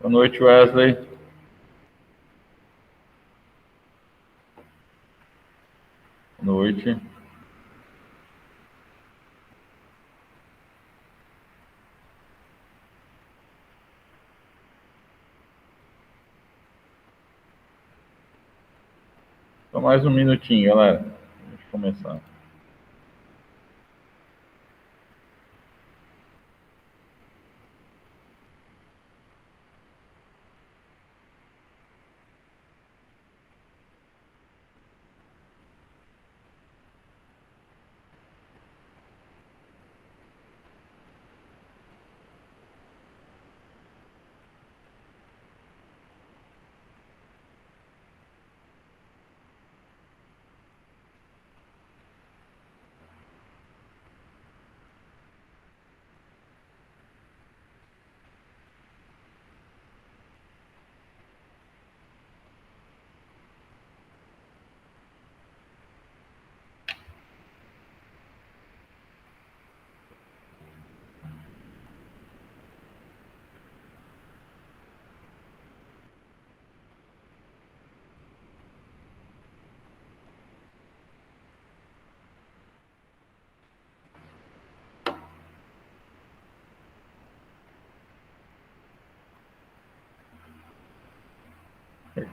Boa noite, Wesley. Boa noite. Só mais um minutinho, galera. Deixa eu começar.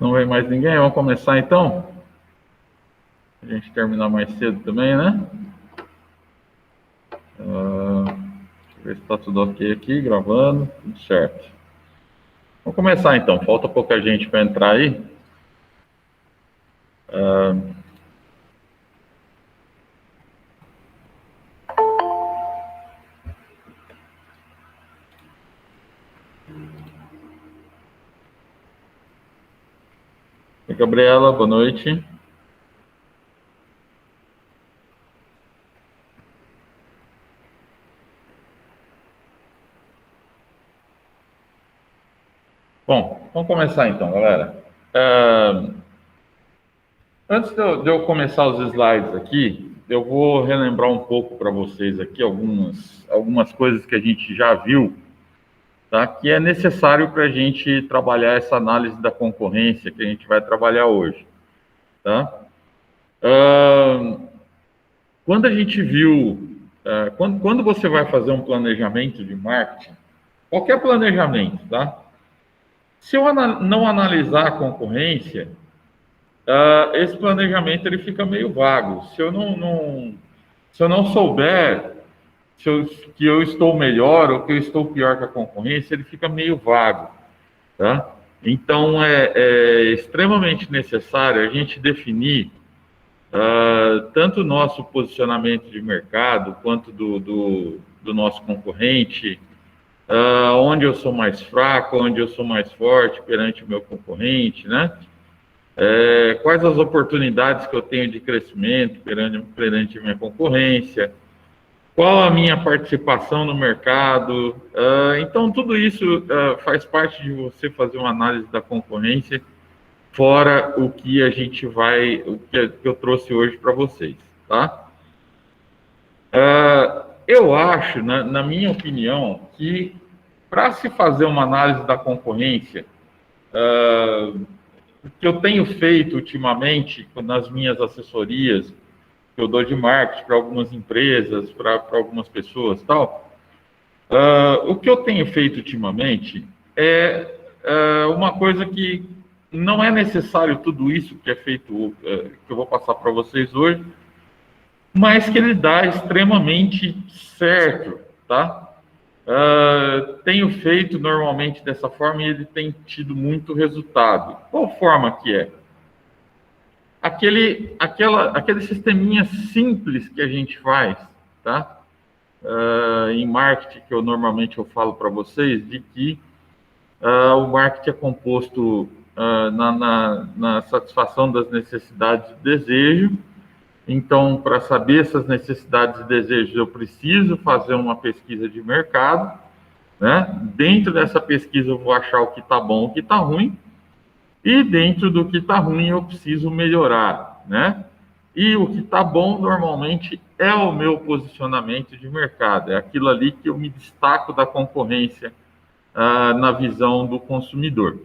Não vem mais ninguém? Vamos começar então? A gente terminar mais cedo também, né? Deixa eu ver se está tudo ok aqui, gravando, tudo certo. Vamos começar então, falta pouca gente para entrar aí. Oi, Gabriela, boa noite. Bom, vamos começar então, galera. Antes de eu começar os slides aqui, eu vou relembrar um pouco para vocês aqui algumas coisas que a gente já viu, tá? Que é necessário para a gente trabalhar essa análise da concorrência que a gente vai trabalhar hoje, tá? Quando a gente viu, quando você vai fazer um planejamento de marketing, qualquer planejamento, tá? Se eu não analisar a concorrência, esse planejamento ele fica meio vago. Se eu não souber que eu estou melhor ou que eu estou pior que a concorrência, ele fica meio vago, tá? Então, é extremamente necessário a gente definir tanto o nosso posicionamento de mercado quanto do nosso concorrente, onde eu sou mais fraco, onde eu sou mais forte perante o meu concorrente, né? Quais as oportunidades que eu tenho de crescimento perante a minha concorrência, qual a minha participação no mercado. Então, tudo isso faz parte de você fazer uma análise da concorrência, fora o que a gente o que eu trouxe hoje para vocês, tá? Eu acho, na minha opinião, que para se fazer uma análise da concorrência, o que eu tenho feito ultimamente nas minhas assessorias, que eu dou de marketing para algumas empresas, para algumas pessoas e tal, o que eu tenho feito ultimamente é uma coisa que não é necessário tudo isso que é feito, que eu vou passar para vocês hoje, mas que ele dá extremamente certo, tá? Tenho feito normalmente dessa forma e ele tem tido muito resultado. Qual forma que é? Aquele sisteminha simples que a gente faz, tá? Em marketing, que normalmente eu falo para vocês, de que o marketing é composto na satisfação das necessidades e desejo. Então, para saber essas necessidades e desejos, eu preciso fazer uma pesquisa de mercado, né? Dentro dessa pesquisa, eu vou achar o que está bom, o que está ruim, e dentro do que está ruim, eu preciso melhorar, né? E o que está bom, normalmente, é o meu posicionamento de mercado, é aquilo ali que eu me destaco da concorrência na visão do consumidor.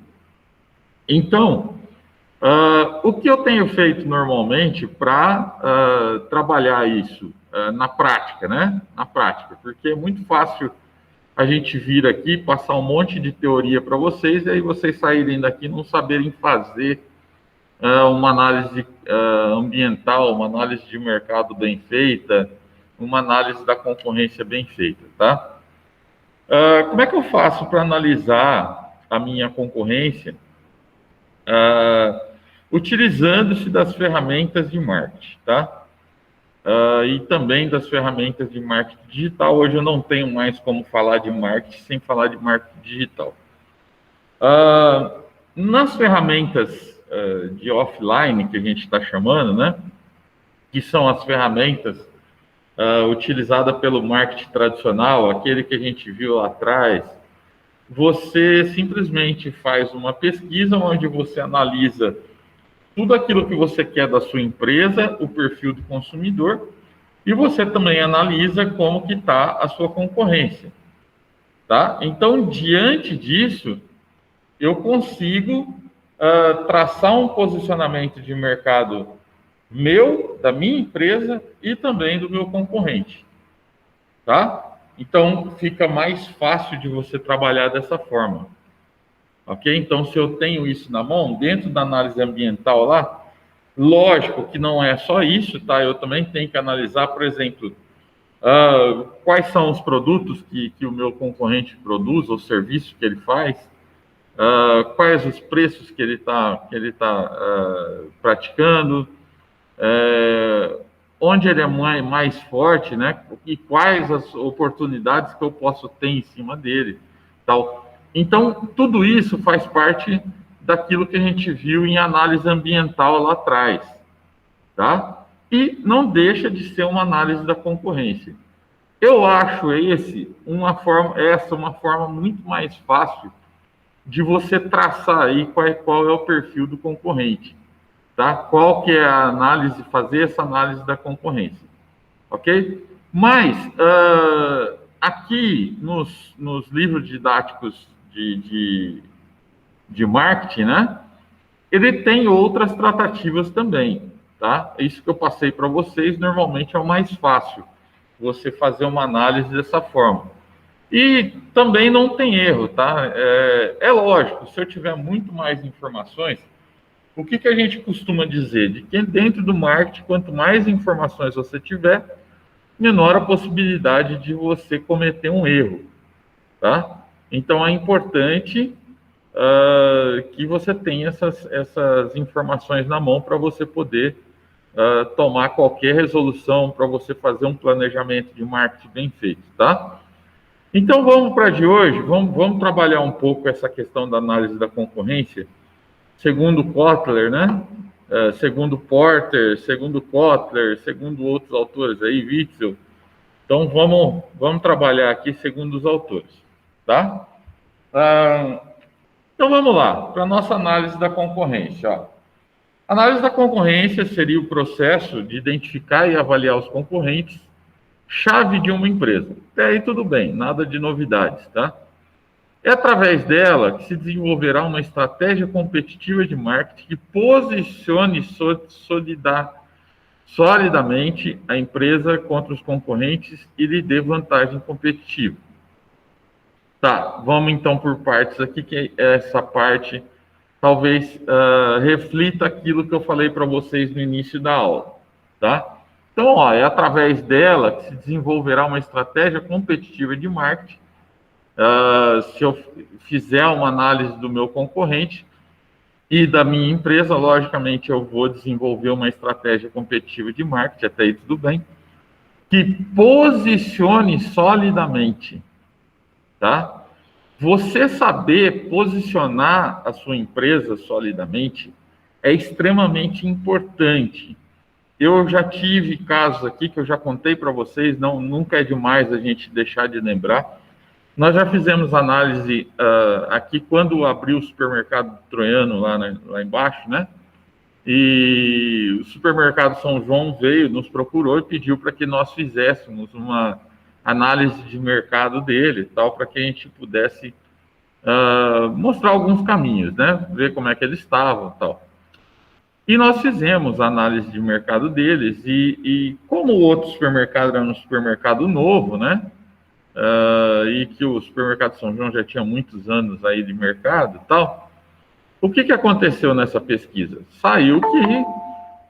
Então, o que eu tenho feito normalmente para trabalhar isso na prática, né? Na prática, porque é muito fácil a gente vir aqui, passar um monte de teoria para vocês, e aí vocês saírem daqui e não saberem fazer uma análise ambiental, uma análise de mercado bem feita, uma análise da concorrência bem feita, tá? Como é que eu faço para analisar a minha concorrência utilizando-se das ferramentas de marketing, tá? E também das ferramentas de marketing digital. Hoje eu não tenho mais como falar de marketing sem falar de marketing digital. Nas ferramentas de offline, que a gente está chamando, né? Que são as ferramentas utilizadas pelo marketing tradicional, aquele que a gente viu lá atrás, você simplesmente faz uma pesquisa onde você analisa tudo aquilo que você quer da sua empresa, o perfil do consumidor, e você também analisa como que está a sua concorrência, tá? Então, diante disso, eu consigo traçar um posicionamento de mercado meu, da minha empresa e também do meu concorrente, tá? Então, fica mais fácil de você trabalhar dessa forma. Ok? Então, se eu tenho isso na mão, dentro da análise ambiental lá, lógico que não é só isso, tá? Eu também tenho que analisar, por exemplo, quais são os produtos que o meu concorrente produz, ou serviço que ele faz, quais os preços que ele tá praticando, onde ele é mais forte, né? E quais as oportunidades que eu posso ter em cima dele, tal. Então, tudo isso faz parte daquilo que a gente viu em análise ambiental lá atrás, tá? E não deixa de ser uma análise da concorrência. Eu acho uma forma muito mais fácil de você traçar aí qual é o perfil do concorrente, tá? Qual que é a análise, fazer essa análise da concorrência, ok? Mas, aqui nos livros didáticos de marketing, né? Ele tem outras tratativas também, tá? Isso que eu passei para vocês, normalmente é o mais fácil, você fazer uma análise dessa forma. E também não tem erro, tá? É lógico, se eu tiver muito mais informações, o que a gente costuma dizer? De que dentro do marketing, quanto mais informações você tiver, menor a possibilidade de você cometer um erro, tá? Então, é importante que você tenha essas informações na mão para você poder tomar qualquer resolução, para você fazer um planejamento de marketing bem feito, tá? Então, vamos para de hoje, vamos trabalhar um pouco essa questão da análise da concorrência, segundo Kotler, né? Segundo Porter, segundo Kotler, segundo outros autores aí, Witzel. Então, vamos trabalhar aqui segundo os autores, tá? Então, vamos lá, para a nossa análise da concorrência. Ó. Análise da concorrência seria o processo de identificar e avaliar os concorrentes, chave de uma empresa. Até aí tudo bem, nada de novidades, tá? É através dela que se desenvolverá uma estratégia competitiva de marketing que posicione solidamente a empresa contra os concorrentes e lhe dê vantagem competitiva. Tá, vamos então por partes aqui, que essa parte talvez reflita aquilo que eu falei para vocês no início da aula, tá? Então, ó, é através dela que se desenvolverá uma estratégia competitiva de marketing. Se eu fizer uma análise do meu concorrente e da minha empresa, logicamente eu vou desenvolver uma estratégia competitiva de marketing, até aí tudo bem, que posicione solidamente, tá? Você saber posicionar a sua empresa solidamente é extremamente importante. Eu já tive casos aqui que eu já contei para vocês, nunca é demais a gente deixar de lembrar. Nós já fizemos análise aqui quando abriu o supermercado troiano lá embaixo, né? E o supermercado São João veio, nos procurou e pediu para que nós fizéssemos uma análise de mercado dele, tal, para que a gente pudesse mostrar alguns caminhos, né? Ver como é que eles estavam e tal. E nós fizemos a análise de mercado deles, e como o outro supermercado era um supermercado novo, né? E que o supermercado São João já tinha muitos anos aí de mercado e tal, o que aconteceu nessa pesquisa? Saiu que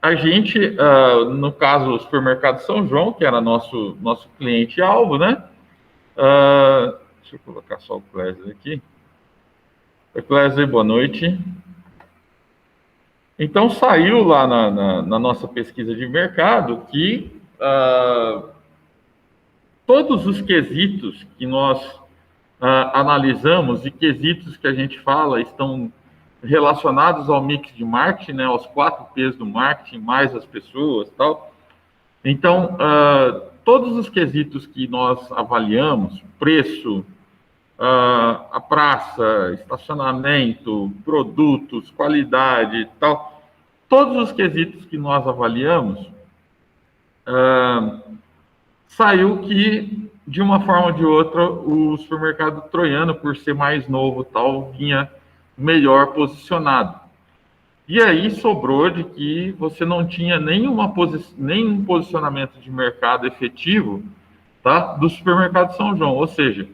a gente, no caso, o supermercado São João, que era nosso cliente-alvo, né? Deixa eu colocar só o Clésia aqui. Oi, Clésia, boa noite. Então, saiu lá na nossa pesquisa de mercado que todos os quesitos que nós analisamos e quesitos que a gente fala estão relacionados ao mix de marketing, né, aos 4 P's do marketing, mais as pessoas e tal. Então, todos os quesitos que nós avaliamos, preço, a praça, estacionamento, produtos, qualidade e tal, todos os quesitos que nós avaliamos, saiu que, de uma forma ou de outra, o supermercado Troiano, por ser mais novo tal, vinha melhor posicionado. E aí sobrou de que você não tinha nenhum posicionamento de mercado efetivo, tá, do supermercado São João. Ou seja,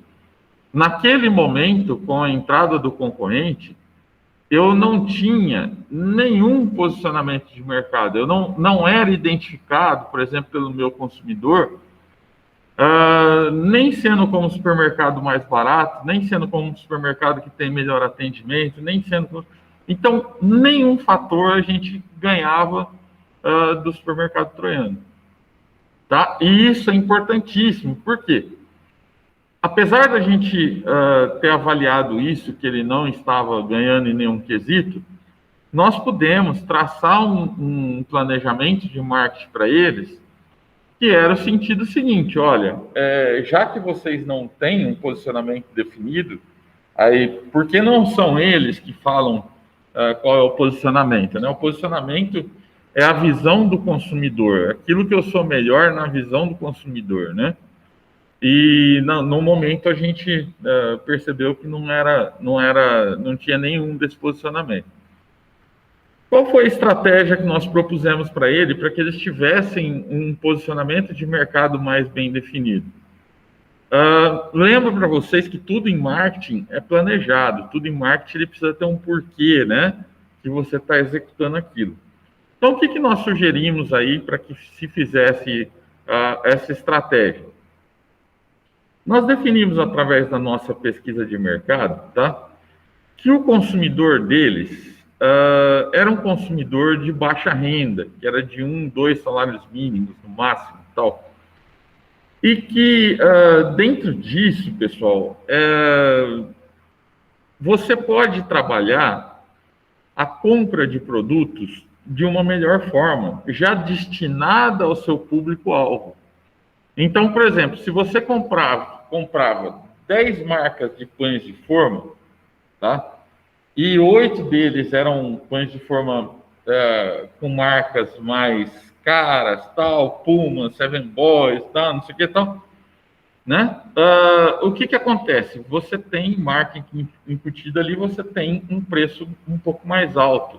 naquele momento, com a entrada do concorrente, eu não tinha nenhum posicionamento de mercado. Eu não era identificado, por exemplo, pelo meu consumidor, nem sendo como supermercado mais barato, nem sendo como um supermercado que tem melhor atendimento, nem sendo... Então, nenhum fator a gente ganhava do supermercado Troiano. Tá? E isso é importantíssimo. Por quê? Apesar da gente ter avaliado isso, que ele não estava ganhando em nenhum quesito, nós pudemos traçar um planejamento de marketing para eles, que era o sentido seguinte: olha, já que vocês não têm um posicionamento definido, aí, por que não são eles que falam qual é o posicionamento, né? O posicionamento é a visão do consumidor, aquilo que eu sou melhor na visão do consumidor, né? E no momento a gente percebeu que não tinha nenhum desse posicionamento. Qual foi a estratégia que nós propusemos para ele, para que eles tivessem um posicionamento de mercado mais bem definido? Lembro para vocês que tudo em marketing é planejado, tudo em marketing ele precisa ter um porquê, né, que você está executando aquilo. Então, o que nós sugerimos aí para que se fizesse essa estratégia? Nós definimos, através da nossa pesquisa de mercado, tá, que o consumidor deles era um consumidor de baixa renda, que era de 1, 2 salários mínimos, no máximo, tal. E que, dentro disso, pessoal, você pode trabalhar a compra de produtos de uma melhor forma, já destinada ao seu público-alvo. Então, por exemplo, se você comprava 10 marcas de pães de forma, tá? E 8 deles eram pães de forma com marcas mais caras, tal, Puma, Seven Boys, tal, não sei o que, tal, né? O que acontece? Você tem marketing incutido ali, você tem um preço um pouco mais alto.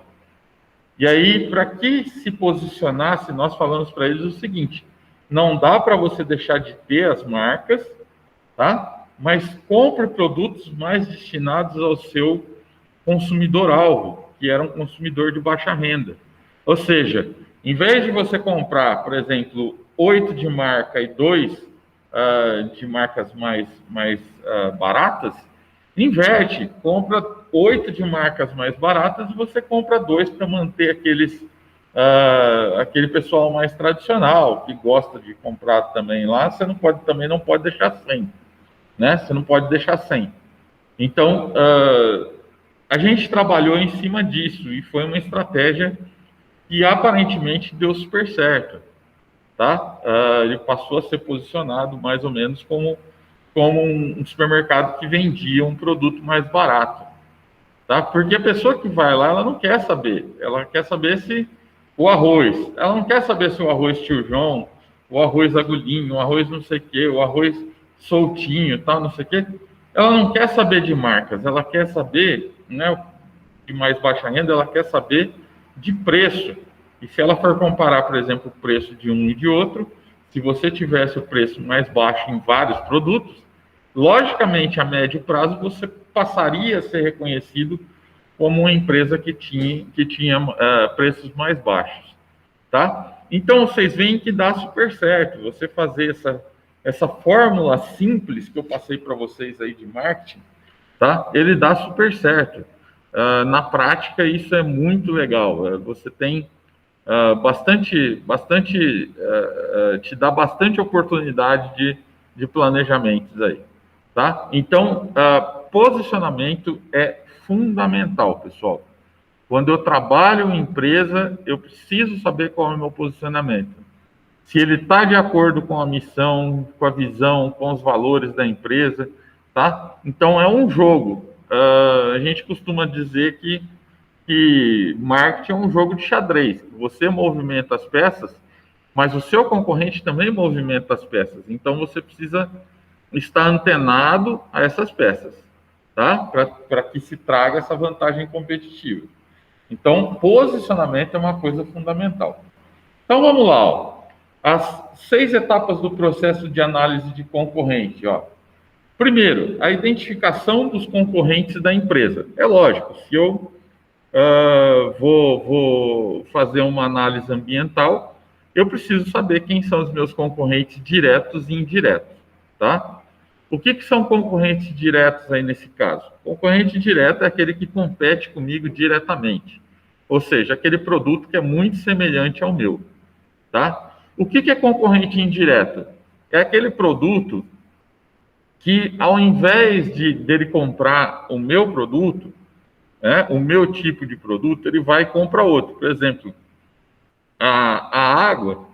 E aí, para que se posicionasse, nós falamos para eles o seguinte: não dá para você deixar de ter as marcas, tá? Mas compre produtos mais destinados ao seu consumidor-alvo, que era um consumidor de baixa renda. Ou seja, em vez de você comprar, por exemplo, 8 de marca e 2 de marcas mais baratas, inverte, compra 8 de marcas mais baratas e você compra 2 para manter aquele pessoal mais tradicional, que gosta de comprar também lá. Você também não pode deixar sem, né? Você não pode deixar sem. Então, a gente trabalhou em cima disso e foi uma estratégia que aparentemente deu super certo, tá? Ele passou a ser posicionado mais ou menos como um supermercado que vendia um produto mais barato, tá? Porque a pessoa que vai lá, ela não quer saber, ela quer saber se o arroz, ela não quer saber se o arroz Tio João, o arroz agulhinho, o arroz não sei o quê, o arroz soltinho, tal, não sei o quê. ela não quer saber de marcas, ela quer saber, né, de mais baixa renda, ela quer saber de preço. E se ela for comparar, por exemplo, o preço de um e de outro, se você tivesse o preço mais baixo em vários produtos, logicamente, a médio prazo, você passaria a ser reconhecido como uma empresa que tinha preços mais baixos, tá? Então, vocês veem que dá super certo você fazer essa fórmula simples que eu passei para vocês aí de marketing, tá? Ele dá super certo. Na prática, isso é muito legal. Você tem te dá bastante oportunidade de planejamentos aí, tá? Então, posicionamento é fundamental, pessoal. Quando eu trabalho em empresa, eu preciso saber qual é o meu posicionamento. Se ele está de acordo com a missão, com a visão, com os valores da empresa, tá? Então, é um jogo. A gente costuma dizer que marketing é um jogo de xadrez. Você movimenta as peças, mas o seu concorrente também movimenta as peças. Então, você precisa estar antenado a essas peças, tá? Para que se traga essa vantagem competitiva. Então, posicionamento é uma coisa fundamental. Então, vamos lá. Ó. As 6 etapas do processo de análise de concorrente. Ó. Primeiro, a identificação dos concorrentes da empresa. É lógico, se eu vou fazer uma análise ambiental, eu preciso saber quem são os meus concorrentes diretos e indiretos, tá? O que são concorrentes diretos aí nesse caso? Concorrente direto é aquele que compete comigo diretamente, ou seja, aquele produto que é muito semelhante ao meu, tá? O que é concorrente indireto? É aquele produto que, ao invés dele comprar o meu produto, o meu tipo de produto, ele vai e compra outro. Por exemplo, a água,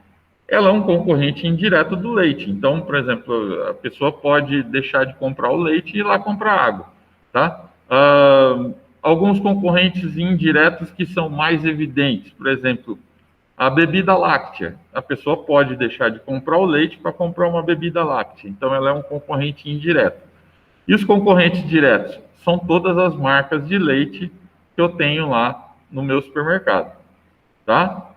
ela é um concorrente indireto do leite. Então, por exemplo, a pessoa pode deixar de comprar o leite e ir lá comprar água, tá? Alguns concorrentes indiretos que são mais evidentes, por exemplo, a bebida láctea. A pessoa pode deixar de comprar o leite para comprar uma bebida láctea. Então, ela é um concorrente indireto. E os concorrentes diretos? São todas as marcas de leite que eu tenho lá no meu supermercado, tá?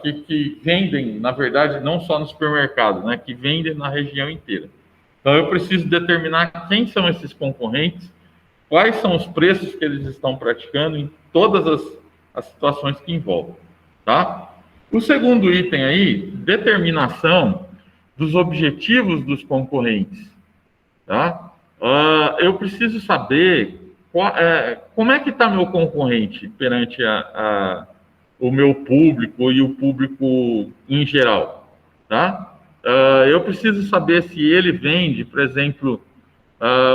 Que vendem, na verdade, não só no supermercado, né? Que vendem na região inteira. Então, eu preciso determinar quem são esses concorrentes, quais são os preços que eles estão praticando em todas as situações que envolvem, tá? O segundo item aí, determinação dos objetivos dos concorrentes, tá? Eu preciso saber como é que está meu concorrente perante o meu público e o público em geral, tá? Eu preciso saber se ele vende, por exemplo,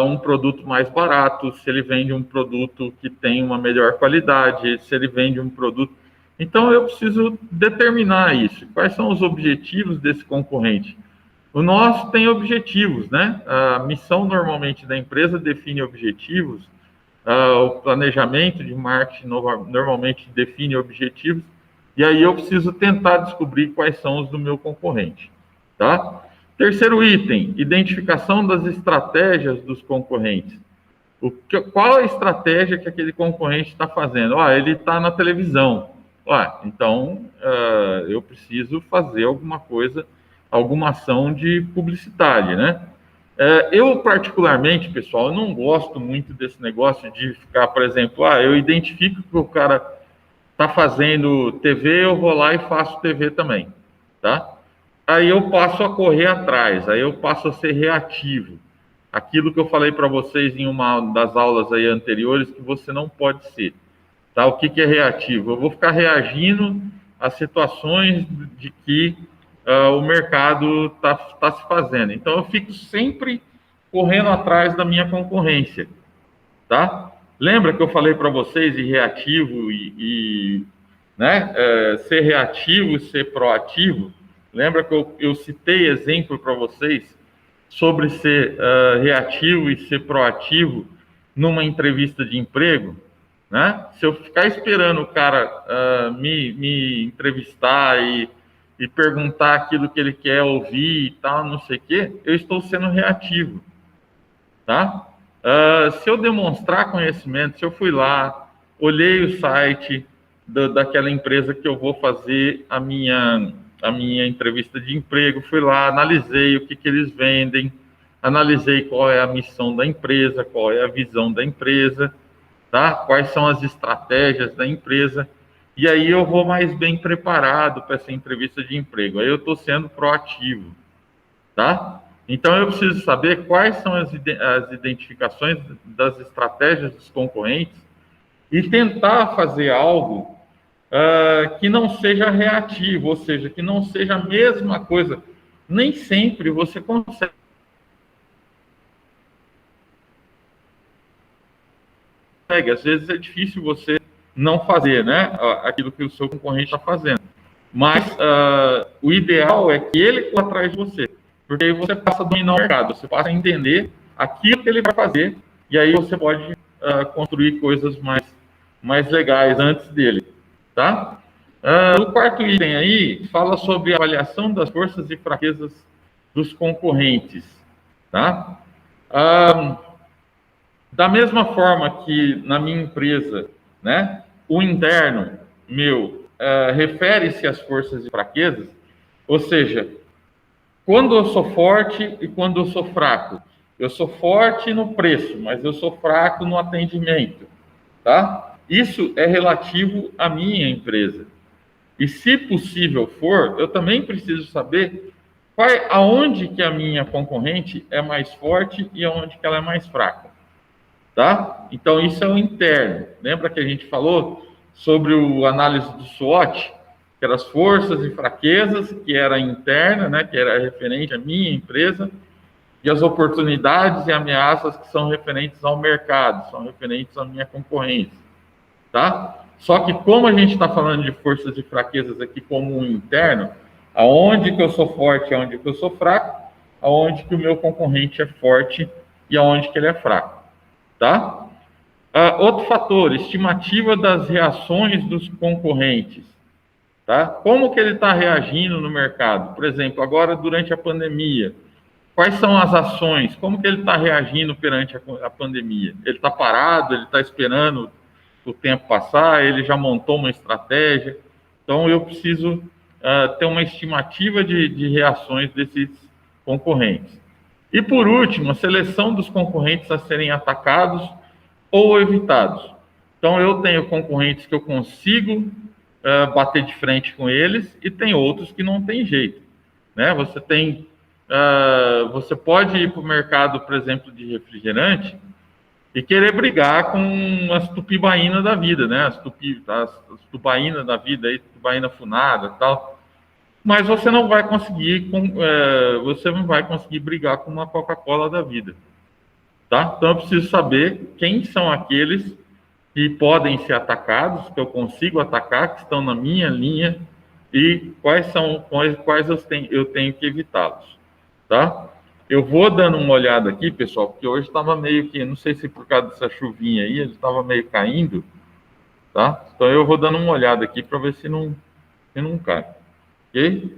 um produto mais barato, se ele vende um produto que tem uma melhor qualidade, se ele vende um produto... Então, eu preciso determinar isso. Quais são os objetivos desse concorrente? O nosso tem objetivos, né? A missão normalmente da empresa define objetivos, o planejamento de marketing normalmente define objetivos, e aí eu preciso tentar descobrir quais são os do meu concorrente, tá? Terceiro item, identificação das estratégias dos concorrentes. Qual a estratégia que aquele concorrente está fazendo? Ele está na televisão. Então, eu preciso fazer alguma coisa, alguma ação de publicidade, né? Eu, particularmente, pessoal, eu não gosto muito desse negócio de ficar, por exemplo, eu identifico que o cara está fazendo TV, eu vou lá e faço TV também, tá? Aí eu passo a correr atrás, aí eu passo a ser reativo. Aquilo que eu falei para vocês em uma das aulas aí anteriores, que você não pode ser, tá? O que é reativo? Eu vou ficar reagindo a situações de que o mercado tá se fazendo. Então, eu fico sempre correndo atrás da minha concorrência, tá? Lembra que eu falei para vocês de reativo né, ser reativo e ser proativo? Lembra que eu citei exemplo para vocês sobre ser reativo e ser proativo numa entrevista de emprego? Né? Se eu ficar esperando o cara me entrevistar e perguntar aquilo que ele quer ouvir e tal, não sei o quê, eu estou sendo reativo, tá? Se eu demonstrar conhecimento, se eu fui lá, olhei o site daquela empresa que eu vou fazer a minha entrevista de emprego, fui lá, analisei o que eles vendem, analisei qual é a missão da empresa, qual é a visão da empresa, tá? Quais são as estratégias da empresa, e aí eu vou mais bem preparado para essa entrevista de emprego. Aí eu estou sendo proativo, tá? Então eu preciso saber quais são as identificações das estratégias dos concorrentes e tentar fazer algo que não seja reativo, ou seja, que não seja a mesma coisa. Nem sempre você consegue. Às vezes é difícil você não fazer, né, aquilo que o seu concorrente está fazendo. Mas o ideal é que ele corra atrás de você, porque aí você passa a dominar o mercado, você passa a entender aquilo que ele vai fazer, e aí você pode construir coisas mais legais antes dele, tá? O quarto item aí fala sobre a avaliação das forças e fraquezas dos concorrentes, tá? Da mesma forma que na minha empresa, né, o interno meu refere-se às forças e fraquezas, ou seja, quando eu sou forte e quando eu sou fraco. Eu sou forte no preço, mas eu sou fraco no atendimento, tá? Isso é relativo à minha empresa. E se possível for, eu também preciso saber aonde que a minha concorrente é mais forte e aonde que ela é mais fraca. Tá? Então, isso é o interno. Lembra que a gente falou sobre a análise do SWOT, que eram as forças e fraquezas, que era interna, né, que era referente à minha empresa, e as oportunidades e ameaças que são referentes ao mercado, são referentes à minha concorrência. Tá? Só que como a gente está falando de forças e fraquezas aqui como um interno, aonde que eu sou forte, aonde que eu sou fraco, aonde que o meu concorrente é forte e aonde que ele é fraco. Tá? Outro fator, estimativa das reações dos concorrentes. Tá? Como que ele está reagindo no mercado? Por exemplo, agora durante a pandemia, quais são as ações? Como que ele está reagindo perante a pandemia? Ele está parado? Ele está esperando o tempo passar? Ele já montou uma estratégia? Então, eu preciso ter uma estimativa de reações desses concorrentes. E, por último, a seleção dos concorrentes a serem atacados ou evitados. Então, eu tenho concorrentes que eu consigo bater de frente com eles e tem outros que não tem jeito, né? Você pode ir para o mercado, por exemplo, de refrigerante e querer brigar com as tupibaína da vida, né? As tubaína da vida, aí, tubaína funada e tal. Mas você não vai conseguir brigar com uma Coca-Cola da vida, tá? Então eu preciso saber quem são aqueles que podem ser atacados, que eu consigo atacar, que estão na minha linha e quais eu tenho que evitá-los, tá? Eu vou dando uma olhada aqui, pessoal, porque hoje estava meio que, não sei se por causa dessa chuvinha aí, ele estava meio caindo, tá? Então eu vou dando uma olhada aqui para ver se não cai. Ok?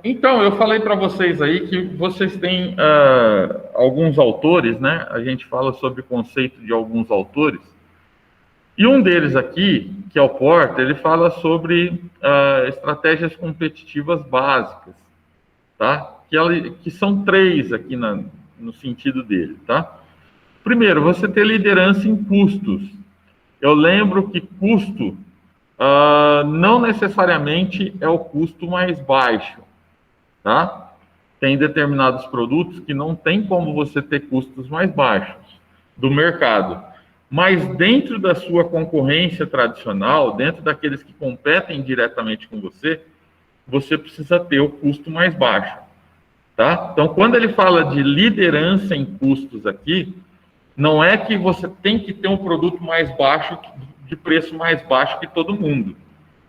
Então, eu falei para vocês aí que vocês têm alguns autores, né? A gente fala sobre o conceito de alguns autores. E um deles aqui, que é o Porter, ele fala sobre estratégias competitivas básicas, tá? Que são 3 aqui no sentido dele, tá? Primeiro, você ter liderança em custos. Eu lembro que custo não necessariamente é o custo mais baixo, tá? Tem determinados produtos que não tem como você ter custos mais baixos do mercado, mas dentro da sua concorrência tradicional, dentro daqueles que competem diretamente com você, você precisa ter o custo mais baixo, tá? Então, quando ele fala de liderança em custos aqui, não é que você tem que ter um produto mais baixo, de preço mais baixo que todo mundo,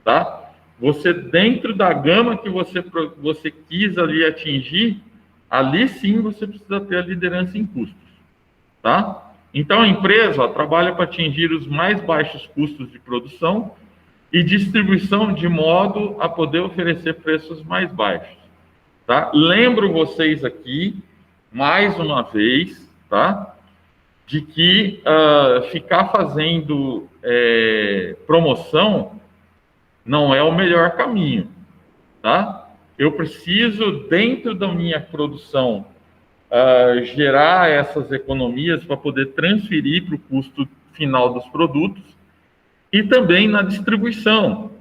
tá? Você, dentro da gama que você quis ali atingir, ali sim você precisa ter a liderança em custos, tá? Então, a empresa trabalha para atingir os mais baixos custos de produção e distribuição de modo a poder oferecer preços mais baixos, tá? Lembro vocês aqui mais uma vez, tá? De que ficar fazendo promoção não é o melhor caminho, tá? Eu preciso, dentro da minha produção, gerar essas economias para poder transferir para o custo final dos produtos e também na distribuição,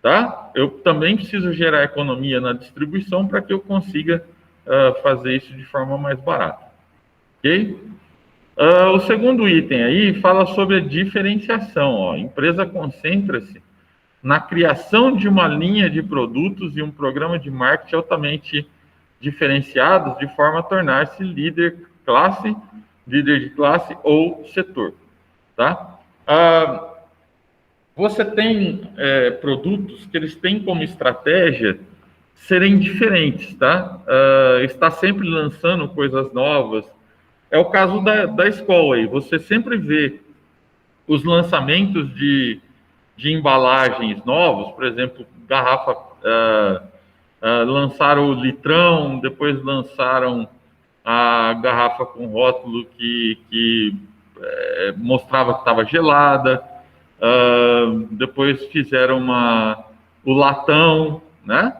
tá? Eu também preciso gerar economia na distribuição para que eu consiga fazer isso de forma mais barata, ok? O segundo item aí fala sobre a diferenciação. Ó. A empresa concentra-se na criação de uma linha de produtos e um programa de marketing altamente diferenciados, de forma a tornar-se líder de classe ou setor. Tá? Você tem produtos que eles têm como estratégia serem diferentes, tá? Está sempre lançando coisas novas. É o caso da escola aí. Você sempre vê os lançamentos de embalagens novos, por exemplo, garrafa, lançaram o litrão, depois lançaram a garrafa com rótulo que mostrava que estava gelada, depois fizeram o latão, né?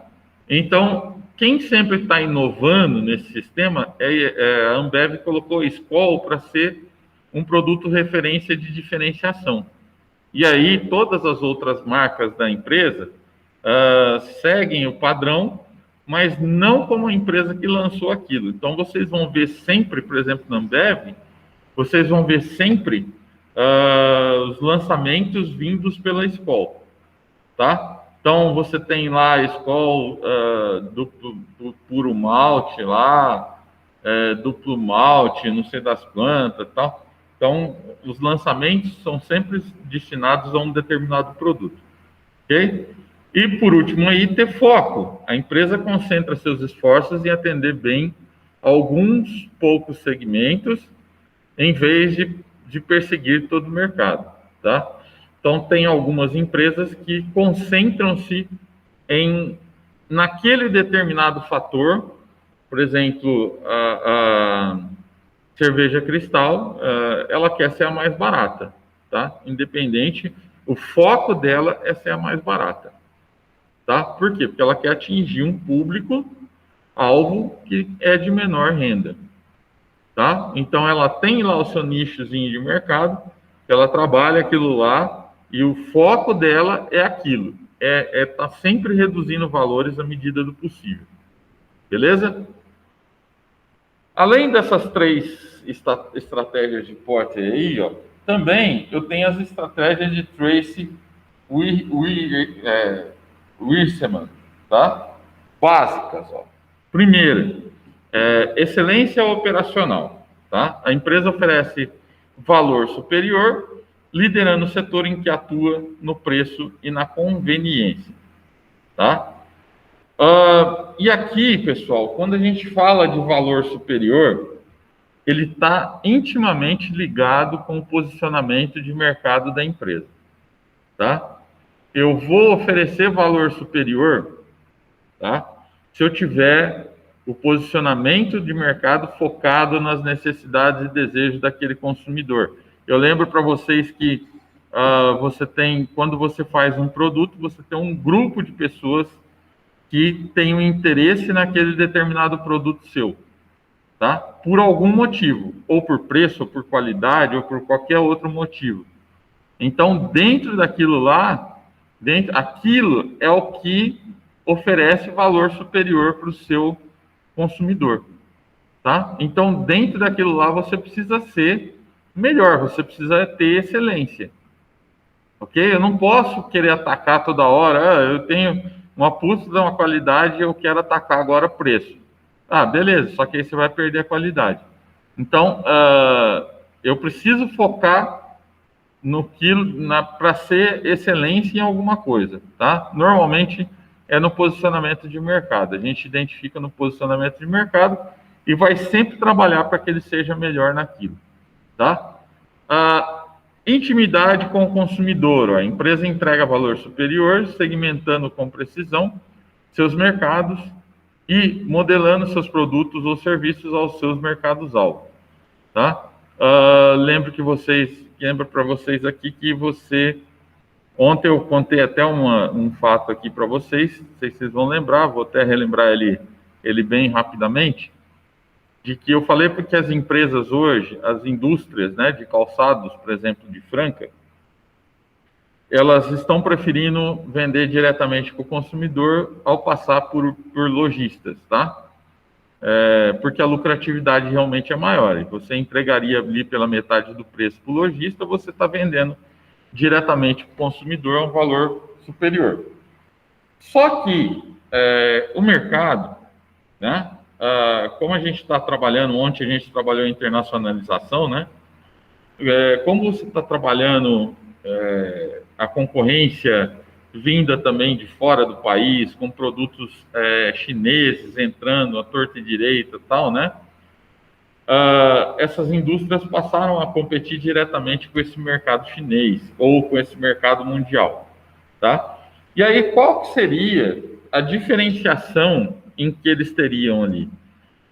Então, quem sempre está inovando nesse sistema, a Ambev colocou a Skol para ser um produto referência de diferenciação. E aí, todas as outras marcas da empresa seguem o padrão, mas não como a empresa que lançou aquilo. Então, vocês vão ver sempre, por exemplo, na Ambev, vocês vão ver sempre os lançamentos vindos pela Skol, tá? Então, você tem lá a Skol do puro malte lá, duplo malte, não sei das quantas, tal. Então, os lançamentos são sempre destinados a um determinado produto, ok? E, por último, aí, ter foco. A empresa concentra seus esforços em atender bem alguns poucos segmentos, em vez de perseguir todo o mercado, tá? Então, tem algumas empresas que concentram-se naquele determinado fator. Por exemplo, a cerveja Cristal, ela quer ser a mais barata, tá? Independente, o foco dela é ser a mais barata, tá? Por quê? Porque ela quer atingir um público-alvo que é de menor renda, tá? Então, ela tem lá o seu nichozinho de mercado, ela trabalha aquilo lá, e o foco dela é aquilo, tá sempre reduzindo valores à medida do possível, beleza? Além dessas três estratégias de porte aí, ó, também eu tenho as estratégias de Tracy Wirseman, tá? Básicas, ó. Primeira, excelência operacional, tá? A empresa oferece valor superior, liderando o setor em que atua no preço e na conveniência, tá? E aqui, pessoal, quando a gente fala de valor superior, ele está intimamente ligado com o posicionamento de mercado da empresa, tá? Eu vou oferecer valor superior, tá? Se eu tiver o posicionamento de mercado focado nas necessidades e desejos daquele consumidor. Eu lembro para vocês que quando você faz um produto, você tem um grupo de pessoas que tem um interesse naquele determinado produto seu, tá? Por algum motivo, ou por preço, ou por qualidade, ou por qualquer outro motivo. Então, dentro daquilo lá, aquilo é o que oferece valor superior para o seu consumidor, tá? Então, dentro daquilo lá, você precisa ser melhor, você precisa ter excelência, ok? Eu não posso querer atacar toda hora, eu tenho uma puta de uma qualidade e eu quero atacar agora preço. Beleza, só que aí você vai perder a qualidade. Então, eu preciso focar para ser excelência em alguma coisa, tá? Normalmente é no posicionamento de mercado. A gente identifica no posicionamento de mercado e vai sempre trabalhar para que ele seja melhor naquilo, tá? Intimidade com o consumidor. A empresa entrega valor superior, segmentando com precisão seus mercados e modelando seus produtos ou serviços aos seus mercados-alvo, tá? Lembro para vocês aqui que ontem eu contei até um fato aqui para vocês, não sei se vocês vão lembrar, vou até relembrar ele bem rapidamente, de que eu falei porque as empresas hoje, as indústrias, né, de calçados, por exemplo, de Franca, elas estão preferindo vender diretamente para o consumidor ao passar por lojistas, tá? Porque a lucratividade realmente é maior. E você entregaria ali pela metade do preço para o lojista, você está vendendo diretamente para o consumidor a um valor superior. Só que o mercado, né? Como a gente está trabalhando, ontem a gente trabalhou em internacionalização, né? Como você está trabalhando a concorrência vinda também de fora do país, com produtos chineses entrando à torta e direita e tal, né? Essas indústrias passaram a competir diretamente com esse mercado chinês ou com esse mercado mundial, tá? E aí, qual que seria a diferenciação em que eles teriam ali?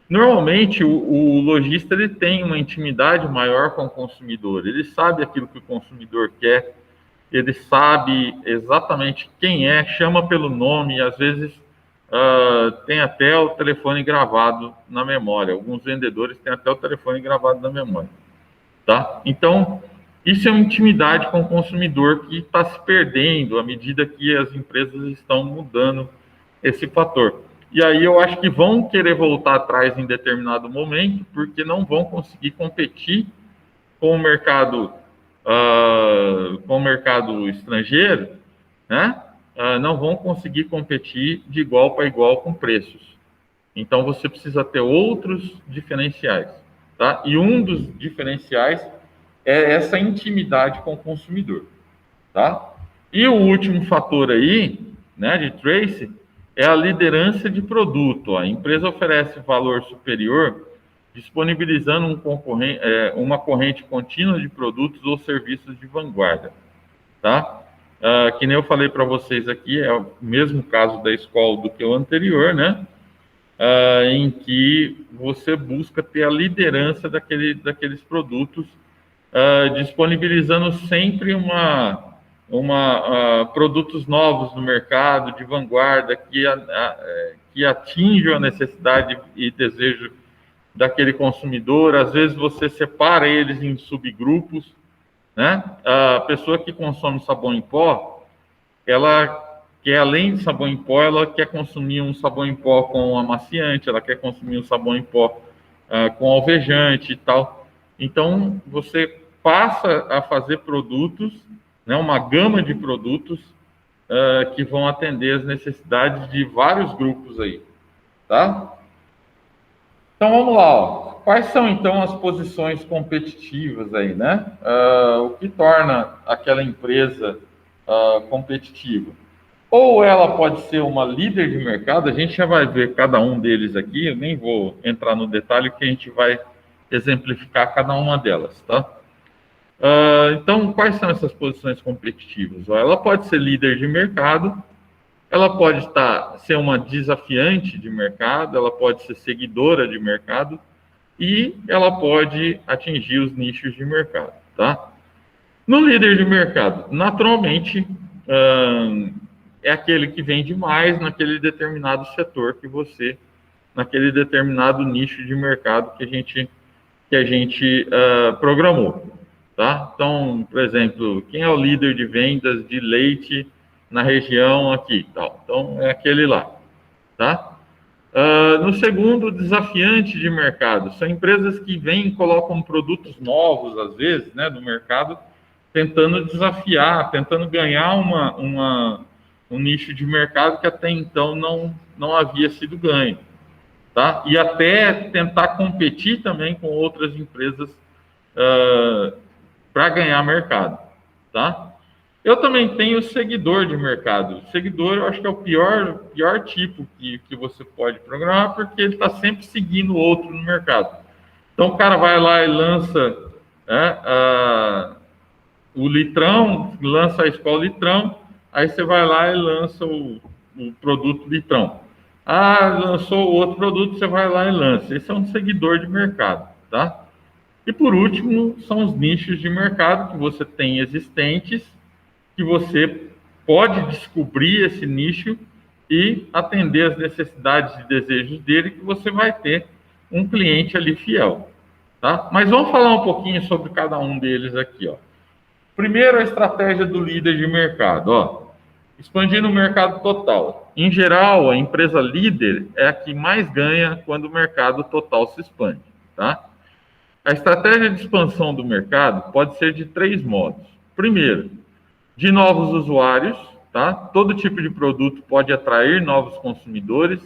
Normalmente, o lojista ele tem uma intimidade maior com o consumidor, ele sabe aquilo que o consumidor quer, ele sabe exatamente quem é, chama pelo nome, e às vezes tem até o telefone gravado na memória. Alguns vendedores têm até o telefone gravado na memória, tá? Então, isso é uma intimidade com o consumidor que está se perdendo à medida que as empresas estão mudando esse fator. E aí eu acho que vão querer voltar atrás em determinado momento, porque não vão conseguir competir com o mercado estrangeiro, né? Não vão conseguir competir de igual para igual com preços. Então você precisa ter outros diferenciais, tá? E um dos diferenciais é essa intimidade com o consumidor, tá? E o último fator aí, né, de Tracy, é a liderança de produto. A empresa oferece valor superior, disponibilizando uma corrente contínua de produtos ou serviços de vanguarda, tá? Que nem eu falei para vocês aqui, é o mesmo caso da escola do que o anterior, né? Em que você busca ter a liderança daqueles produtos, disponibilizando sempre produtos novos no mercado, de vanguarda, que atinjam a necessidade e desejo daquele consumidor. Às vezes você separa eles em subgrupos, né? A pessoa que consome sabão em pó, ela quer, além de sabão em pó, ela quer consumir um sabão em pó com amaciante, ela quer consumir um sabão em pó com alvejante e tal. Então, você passa a fazer produtos, né, uma gama de produtos que vão atender as necessidades de vários grupos aí, tá? Então, vamos lá, ó. Quais são, então, as posições competitivas aí, né? O que torna aquela empresa competitiva? Ou ela pode ser uma líder de mercado, a gente já vai ver cada um deles aqui, eu nem vou entrar no detalhe, que a gente vai exemplificar cada uma delas, tá? Então, quais são essas posições competitivas? Ela pode ser líder de mercado, ela pode ser uma desafiante de mercado, ela pode ser seguidora de mercado e ela pode atingir os nichos de mercado, tá? No líder de mercado, naturalmente, é aquele que vende mais naquele determinado setor naquele determinado nicho de mercado que a gente programou, tá? Então, por exemplo, quem é o líder de vendas de leite na região aqui, tal? Então, é aquele lá, tá? No segundo, desafiante de mercado. São empresas que vêm e colocam produtos novos, às vezes, né, no mercado, tentando desafiar, tentando ganhar um nicho de mercado que até então não havia sido ganho, tá? E até tentar competir também com outras empresas para ganhar mercado, tá? Eu também tenho seguidor de mercado. Seguidor, eu acho que é o pior tipo que você pode programar, porque ele está sempre seguindo o outro no mercado. Então, o cara vai lá e lança o litrão, lança a escola litrão, aí você vai lá e lança o produto litrão. Ah, lançou outro produto, você vai lá e lança. Esse é um seguidor de mercado, tá? E por último, são os nichos de mercado que você tem existentes, que você pode descobrir esse nicho e atender as necessidades e desejos dele, que você vai ter um cliente ali fiel, tá? Mas vamos falar um pouquinho sobre cada um deles aqui, ó. Primeiro, a estratégia do líder de mercado, ó. Expandindo o mercado total. Em geral, a empresa líder é a que mais ganha quando o mercado total se expande, tá? A estratégia de expansão do mercado pode ser de três modos. Primeiro, de novos usuários, tá? Todo tipo de produto pode atrair novos consumidores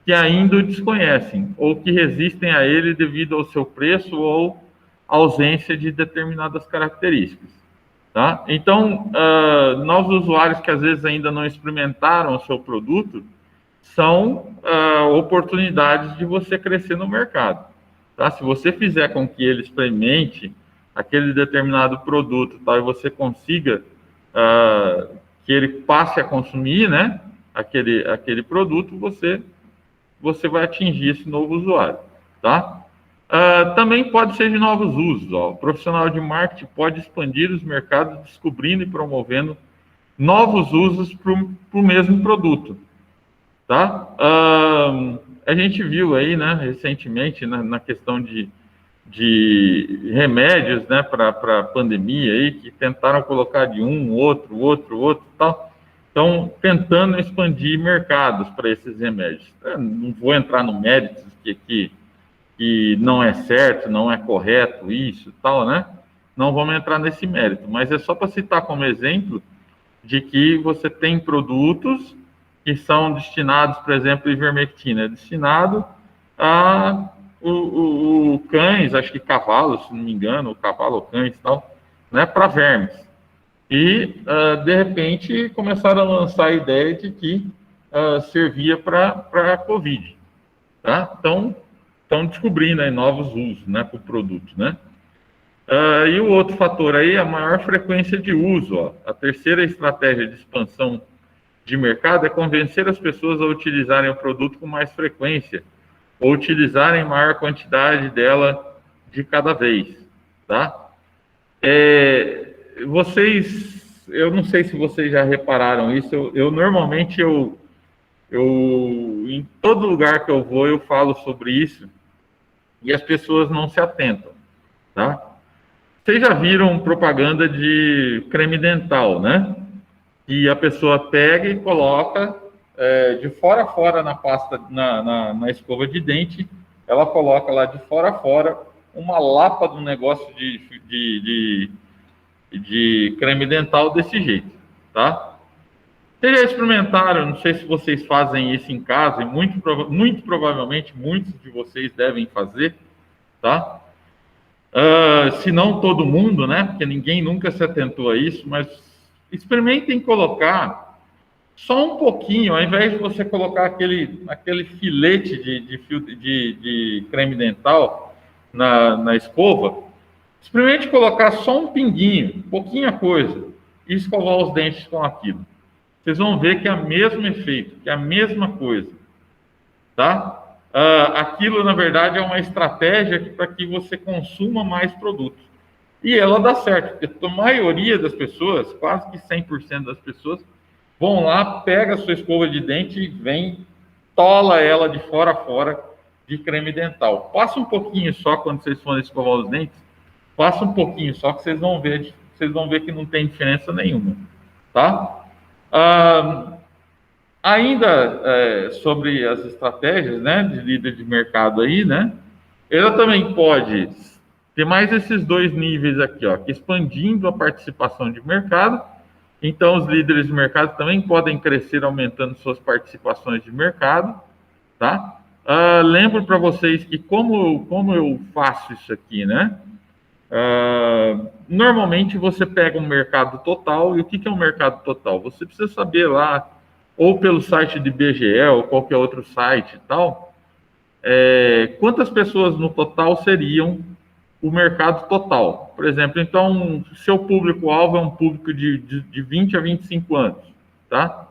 que ainda o desconhecem ou que resistem a ele devido ao seu preço ou ausência de determinadas características, tá? Então, novos usuários que às vezes ainda não experimentaram o seu produto são oportunidades de você crescer no mercado, tá? Se você fizer com que ele experimente aquele determinado produto, tá, e você consiga que ele passe a consumir, né, aquele produto, você vai atingir esse novo usuário, tá? Também pode ser de novos usos, ó. O profissional de marketing pode expandir os mercados, descobrindo e promovendo novos usos para o mesmo produto, tá? A gente viu aí, né, recentemente, na questão de remédios, né, para a pandemia aí, que tentaram colocar de um, outro, tal. Estão tentando expandir mercados para esses remédios. Eu não vou entrar no mérito que não é certo, não é correto isso, tal, né? Não vamos entrar nesse mérito, mas é só para citar como exemplo de que você tem produtos que são destinados, por exemplo, ivermectina, é destinado a o cães, acho que cavalos, se não me engano, o cavalo ou cães e tal, né, para vermes. E, de repente, começaram a lançar a ideia de que servia para a Covid. Tá? Então, estão descobrindo aí novos usos, né, para o produto, né? E o outro fator aí é a maior frequência de uso. Ó. A terceira estratégia de expansão de mercado é convencer as pessoas a utilizarem o produto com mais frequência, ou utilizarem maior quantidade dela de cada vez, tá? Eu não sei se vocês já repararam isso, normalmente, em todo lugar que eu vou, eu falo sobre isso, e as pessoas não se atentam, tá? Vocês já viram propaganda de creme dental, né? E a pessoa pega e coloca de fora a fora na pasta, na escova de dente, ela coloca lá de fora a fora uma lapa do negócio de creme dental desse jeito, tá? Vocês já experimentaram, não sei se vocês fazem isso em casa, e muito provavelmente muitos de vocês devem fazer, tá? Se não todo mundo, né? Porque ninguém nunca se atentou a isso, mas experimentem colocar só um pouquinho, ao invés de você colocar aquele filete de creme dental na escova, experimente colocar só um pinguinho, pouquinha coisa, e escovar os dentes com aquilo. Vocês vão ver que é o mesmo efeito, que é a mesma coisa, tá? Aquilo, na verdade, é uma estratégia para que você consuma mais produtos. E ela dá certo, porque a maioria das pessoas, quase que 100% das pessoas, vão lá, pega a sua escova de dente e vem, tola ela de fora a fora de creme dental. Passa um pouquinho só quando vocês forem escovar os dentes, passa um pouquinho só que vocês vão ver que não tem diferença nenhuma, tá? Ainda sobre as estratégias, né, de líder de mercado aí, né, ela também pode ter mais esses dois níveis aqui, ó, que expandindo a participação de mercado. Então, os líderes de mercado também podem crescer aumentando suas participações de mercado, tá? Lembro para vocês que como eu faço isso aqui, né? Normalmente você pega um mercado total, e o que é um mercado total? Você precisa saber lá, ou pelo site de BGE, ou qualquer outro site e tal, quantas pessoas no total seriam o mercado total. Por exemplo, então, seu público-alvo é um público de 20 a 25 anos, tá?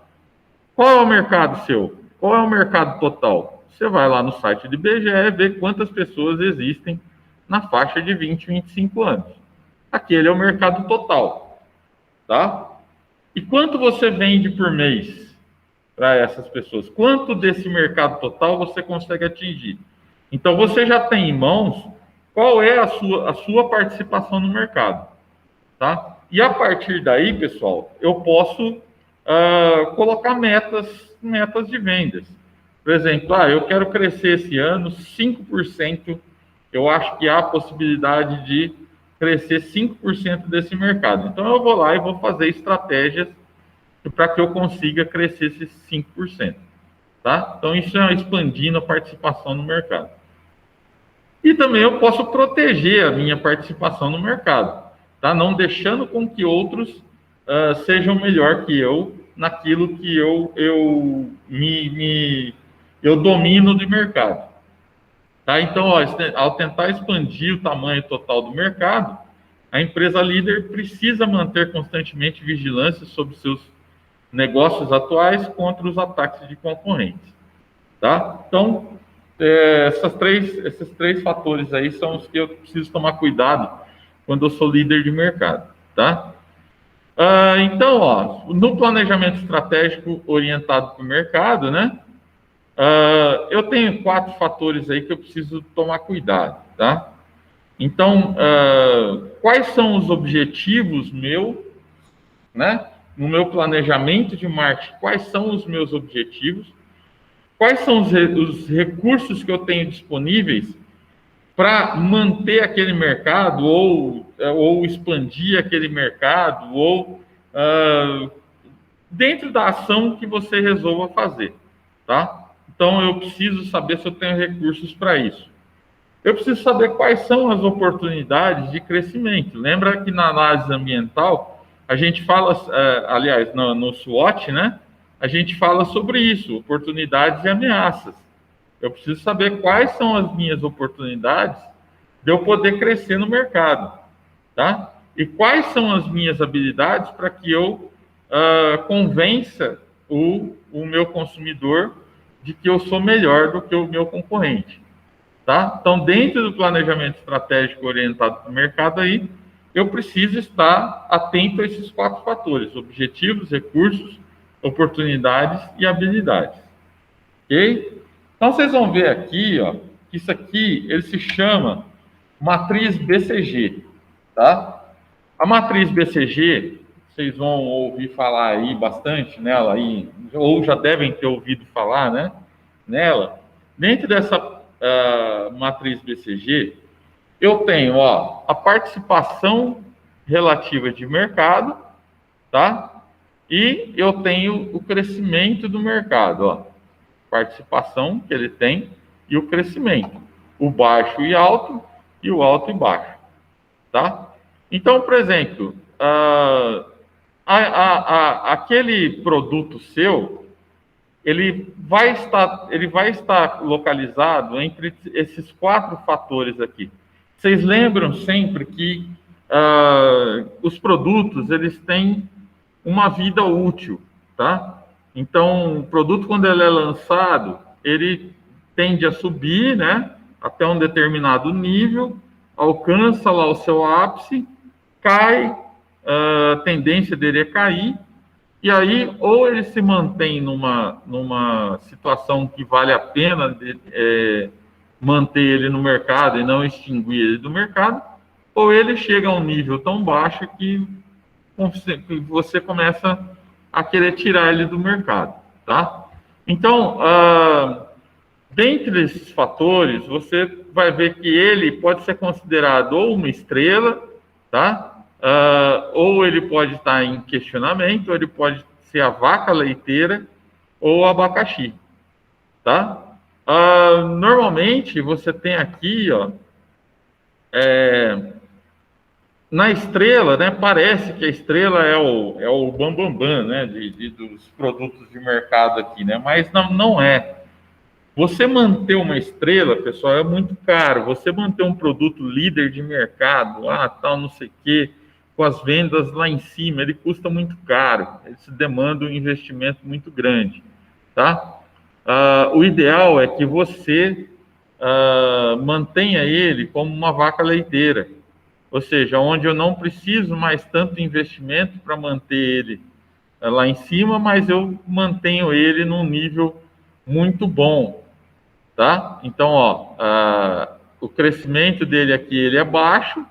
Qual é o mercado seu? Qual é o mercado total? Você vai lá no site do IBGE e vê quantas pessoas existem na faixa de 20 a 25 anos. Aquele é o mercado total, tá? E quanto você vende por mês para essas pessoas? Quanto desse mercado total você consegue atingir? Então, você já tem em mãos qual é a sua participação no mercado, tá? E a partir daí, pessoal, eu posso colocar metas de vendas. Por exemplo, eu quero crescer esse ano 5%. Eu acho que há a possibilidade de crescer 5% desse mercado. Então, eu vou lá e vou fazer estratégias para que eu consiga crescer esses 5%. Tá? Então, isso é expandindo a participação no mercado. E também eu posso proteger a minha participação no mercado, tá? Não deixando com que outros sejam melhor que eu naquilo que eu domino de mercado. Tá? Então, ao tentar expandir o tamanho total do mercado, a empresa líder precisa manter constantemente vigilância sobre seus negócios atuais contra os ataques de concorrentes. Tá? Então, esses três fatores aí são os que eu preciso tomar cuidado quando eu sou líder de mercado. Tá? Então, no planejamento estratégico orientado para o mercado, né? Eu tenho 4 fatores aí que eu preciso tomar cuidado, tá? Então, quais são os objetivos né? No meu planejamento de marketing, quais são os meus objetivos? Quais são os recursos que eu tenho disponíveis para manter aquele mercado ou expandir aquele mercado ou dentro da ação que você resolva fazer, tá? Então, eu preciso saber se eu tenho recursos para isso. Eu preciso saber quais são as oportunidades de crescimento. Lembra que na análise ambiental, a gente fala, aliás, no SWOT, né? A gente fala sobre isso, oportunidades e ameaças. Eu preciso saber quais são as minhas oportunidades de eu poder crescer no mercado, tá? E quais são as minhas habilidades para que eu convença o meu consumidor de que eu sou melhor do que o meu concorrente, tá? Então, dentro do planejamento estratégico orientado para o mercado aí, eu preciso estar atento a esses 4 fatores: objetivos, recursos, oportunidades e habilidades. Ok? Então, vocês vão ver aqui, que isso aqui, ele se chama matriz BCG, tá? A matriz BCG, vocês vão ouvir falar aí bastante nela, aí, ou já devem ter ouvido falar, né? Nela. Dentro dessa matriz BCG, eu tenho, a participação relativa de mercado, tá? E eu tenho o crescimento do mercado, participação que ele tem e o crescimento, o baixo e alto e o alto e baixo, tá? Então, por exemplo, aquele produto seu, ele vai estar localizado entre esses 4 fatores aqui. Vocês lembram sempre que os produtos, eles têm uma vida útil, tá? Então, o produto, quando ele é lançado, ele tende a subir, né, até um determinado nível, alcança lá o seu ápice, cai, a tendência dele é cair, e aí, ou ele se mantém numa situação que vale a pena manter ele no mercado e não extinguir ele do mercado, ou ele chega a um nível tão baixo que você começa a querer tirar ele do mercado, tá? Então, dentre esses fatores, você vai ver que ele pode ser considerado ou uma estrela, tá? Ou ele pode estar em questionamento, ou ele pode ser a vaca leiteira ou o abacaxi, tá? Normalmente, você tem aqui, na estrela, né? Parece que a estrela é o bambambam, né? Dos produtos de mercado aqui, né? Mas não é. Você manter uma estrela, pessoal, é muito caro. Você manter um produto líder de mercado, tal, não sei o quê, com as vendas lá em cima, ele custa muito caro. Ele se demanda um investimento muito grande, tá? o ideal é que você mantenha ele como uma vaca leiteira, ou seja, onde eu não preciso mais tanto investimento para manter ele lá em cima, mas eu mantenho ele num nível muito bom, tá? Então, o crescimento dele aqui ele é baixo,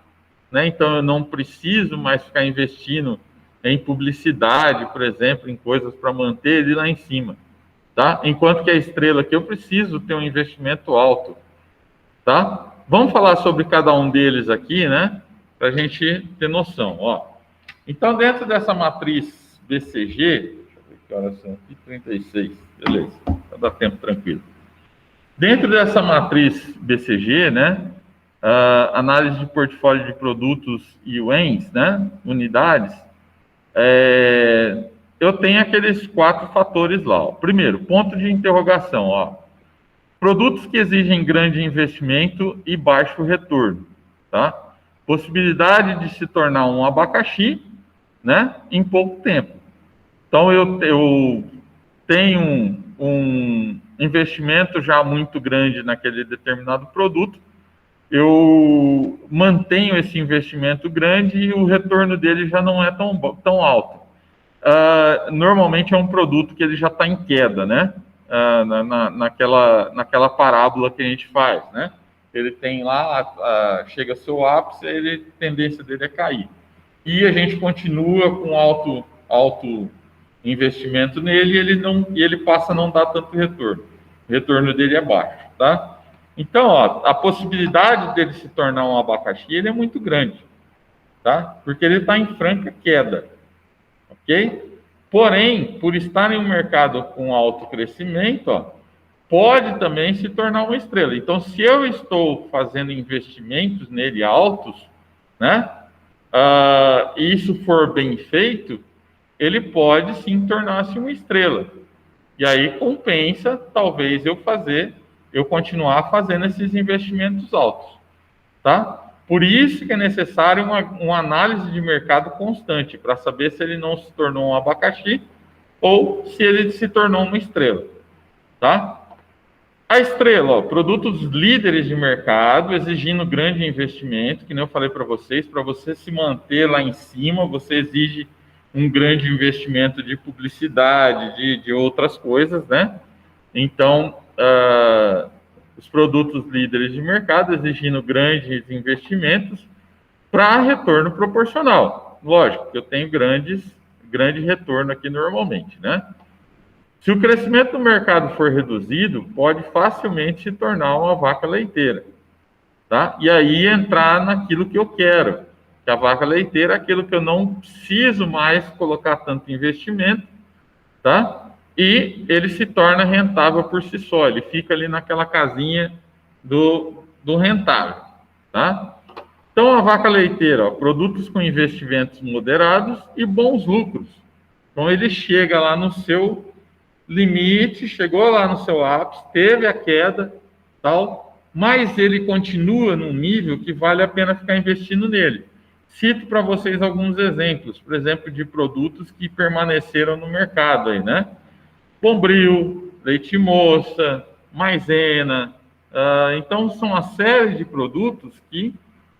né? Então eu não preciso mais ficar investindo em publicidade, por exemplo, em coisas para manter ele lá em cima, tá? Enquanto que a estrela aqui eu preciso ter um investimento alto, tá? Vamos falar sobre cada um deles aqui, né? Para a gente ter noção, ó. Então, dentro dessa matriz BCG, deixa eu ver que horas são aqui, 36, beleza, vai dar tempo tranquilo. Dentro dessa matriz BCG, né, análise de portfólio de produtos e UENs, né, unidades, eu tenho aqueles 4 fatores lá. Ó. Primeiro, ponto de interrogação, ó. Produtos que exigem grande investimento e baixo retorno, tá? Possibilidade de se tornar um abacaxi, né, em pouco tempo. Então, eu tenho um investimento já muito grande naquele determinado produto, eu mantenho esse investimento grande e o retorno dele já não é tão alto. Normalmente é um produto que ele já está em queda, né? Naquela parábola que a gente faz, né? Ele tem lá, chega ao seu ápice, a tendência dele é cair. E a gente continua com alto investimento nele e ele passa a não dar tanto retorno. O retorno dele é baixo, tá? Então, ó, a possibilidade dele se tornar um abacaxi ele é muito grande, tá? Porque ele está em franca queda, ok? Porém, por estar em um mercado com alto crescimento, ó, pode também se tornar uma estrela. Então, se eu estou fazendo investimentos nele altos, né? E isso for bem feito, ele pode sim tornar-se uma estrela. E aí compensa, talvez, eu continuar fazendo esses investimentos altos, tá? Por isso que é necessário uma análise de mercado constante, para saber se ele não se tornou um abacaxi ou se ele se tornou uma estrela, tá? A estrela, ó, produtos líderes de mercado, exigindo grande investimento, que nem eu falei para você se manter lá em cima, você exige um grande investimento de publicidade, de outras coisas, né? Então, os produtos líderes de mercado exigindo grandes investimentos para retorno proporcional. Lógico que eu tenho grande retorno aqui normalmente, né? Se o crescimento do mercado for reduzido, pode facilmente se tornar uma vaca leiteira, tá? E aí entrar naquilo que eu quero, que a vaca leiteira é aquilo que eu não preciso mais colocar tanto investimento, tá? E ele se torna rentável por si só, ele fica ali naquela casinha do rentável, tá? Então, a vaca leiteira, ó, produtos com investimentos moderados e bons lucros. Então, ele chega lá no seu limite, chegou lá no seu ápice, teve a queda, tal, mas ele continua num nível que vale a pena ficar investindo nele. Cito para vocês alguns exemplos, por exemplo, de produtos que permaneceram no mercado aí, né? Bombril, leite moça, maisena. Então, são uma série de produtos que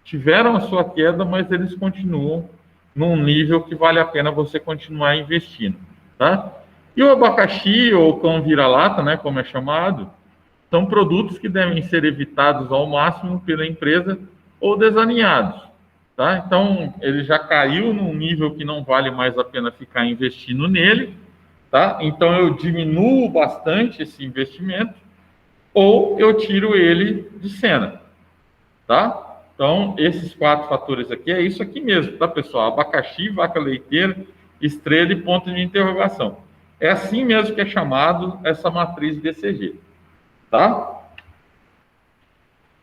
tiveram a sua queda, mas eles continuam num nível que vale a pena você continuar investindo, tá? E o abacaxi, ou cão vira-lata, né, como é chamado, são produtos que devem ser evitados ao máximo pela empresa ou desalinhados, tá? Então, ele já caiu num nível que não vale mais a pena ficar investindo nele, tá? Então, eu diminuo bastante esse investimento ou eu tiro ele de cena, tá? Então, esses 4 fatores aqui, é isso aqui mesmo, tá, pessoal? Abacaxi, vaca leiteira, estrela e ponto de interrogação. É assim mesmo que é chamado essa matriz BCG, tá?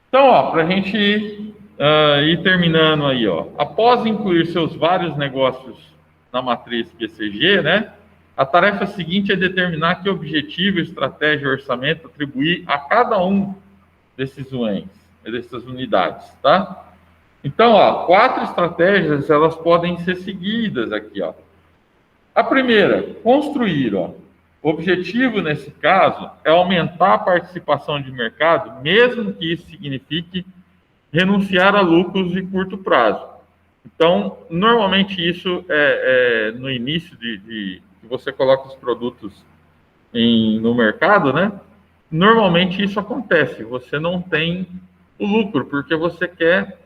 Então, ó, para a gente ir terminando aí, ó. Após incluir seus vários negócios na matriz BCG, né? A tarefa seguinte é determinar que objetivo, estratégia e orçamento atribuir a cada um desses UENs, dessas unidades, tá? Então, ó, 4 estratégias, elas podem ser seguidas aqui, ó. A primeira, construir, ó. O objetivo, nesse caso, é aumentar a participação de mercado, mesmo que isso signifique renunciar a lucros de curto prazo. Então, normalmente isso no início que você coloca os produtos no mercado, né? Normalmente isso acontece, você não tem o lucro, porque você quer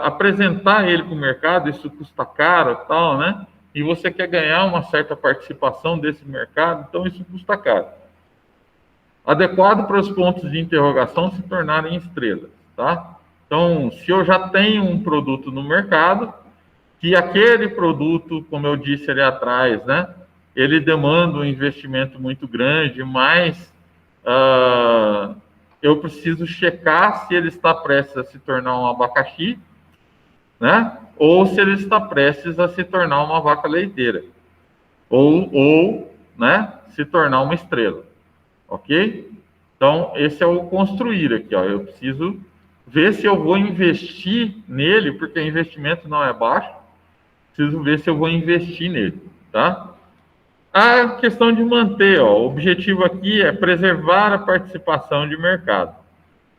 apresentar ele para o mercado, isso custa caro e tal, né? E você quer ganhar uma certa participação desse mercado, então isso custa caro. Adequado para os pontos de interrogação se tornarem estrelas, tá? Então, se eu já tenho um produto no mercado, que aquele produto, como eu disse ali atrás, né? Ele demanda um investimento muito grande, mas eu preciso checar se ele está prestes a se tornar um abacaxi, né? Ou se ele está prestes a se tornar uma vaca leiteira, ou né, se tornar uma estrela, ok? Então, esse é o construir aqui, ó. Eu preciso ver se eu vou investir nele, porque o investimento não é baixo, preciso ver se eu vou investir nele, tá? A questão de manter, ó, o objetivo aqui é preservar a participação de mercado.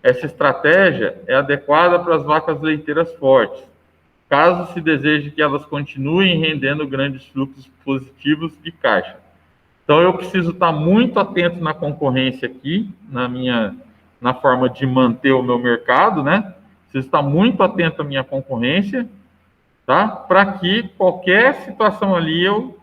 Essa estratégia é adequada para as vacas leiteiras fortes, caso se deseje que elas continuem rendendo grandes fluxos positivos de caixa. Então, eu preciso estar muito atento na concorrência aqui, na forma de manter o meu mercado, né? Preciso estar muito atento à minha concorrência, tá? Para que qualquer situação ali eu